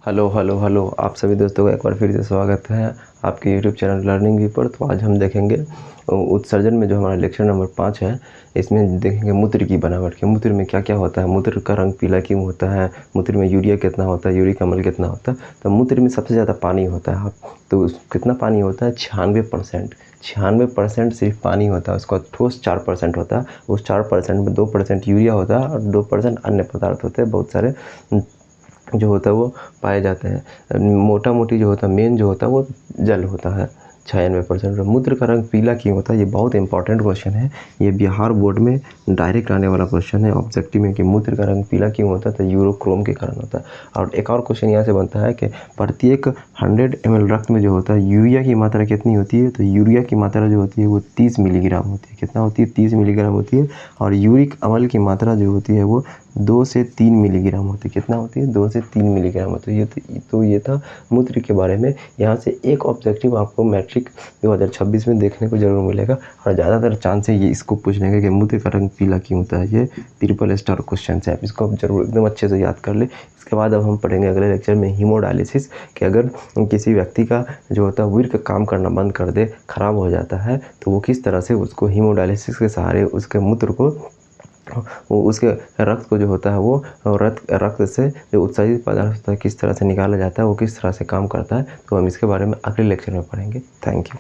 Hello hello hello, आप सभी दोस्तों का एक बार फिर से स्वागत है आपके यूट्यूब चैनल लर्निंग व्यू पर। तो आज हम देखेंगे उत्सर्जन में जो हमारा लेक्चर नंबर 5 है। इसमें देखेंगे मूत्र की बनावट के मूत्र में क्या क्या होता है, मूत्र का रंग पीला क्यों होता है, मूत्र में यूरिया कितना होता है, यूरिक अम्ल कितना होता है। तो मूत्र में सबसे ज़्यादा पानी होता है। तो कितना पानी होता है? 96%। 96% सिर्फ पानी होता है। उसका ठोस 4% होता है। उस 4% में 2% यूरिया होता है और 2% अन्य पदार्थ होते हैं बहुत सारे जो होता है वो पाए जाते हैं। मोटा मोटी जो होता है, मेन जो होता है वो जल होता है 96%। मूत्र का रंग पीला क्यों होता है? ये बहुत इंपॉर्टेंट क्वेश्चन है। ये बिहार बोर्ड में डायरेक्ट आने वाला क्वेश्चन है ऑब्जेक्टिव में कि मूत्र का रंग पीला क्यों होता है? तो यूरोक्रोम के कारण होता है। और एक और क्वेश्चन यहाँ से बनता है कि प्रत्येक 100 ml रक्त में जो होता है यूरिया की मात्रा कितनी होती है? तो यूरिया की मात्रा जो होती है वो 30 मिलीग्राम होती है। कितना होती है? 30 मिलीग्राम होती है। और यूरिक अम्ल की मात्रा जो होती है वो 2 से 3 मिलीग्राम होती है। कितना होती है? 2 से 3 मिलीग्राम होती है। तो ये था मूत्र के बारे में। यहाँ से एक ऑब्जेक्टिव आपको मैट्रिक 2026 में देखने को जरूर मिलेगा और ज़्यादातर चांस है ये इसको पूछने का कि मूत्र का रंग पीला क्यों होता है। ये ट्रिपल स्टार क्वेश्चन है, आप इसको आप जरूर एकदम अच्छे से याद कर ले। इसके बाद अब हम पढ़ेंगे अगले लेक्चर में हीमोडायलिसिस कि अगर किसी व्यक्ति का जो होता है वृक्क काम करना बंद कर दे, खराब हो जाता है, तो वो किस तरह से उसको हीमोडायलिसिस के सहारे उसके मूत्र को वो उसके रक्त को जो होता है वो रक्त से जो उत्सर्जित पदार्थ होता है किस तरह से निकाला जाता है, वो किस तरह से काम करता है। तो हम इसके बारे में अगले लेक्चर में पढ़ेंगे। Thank you.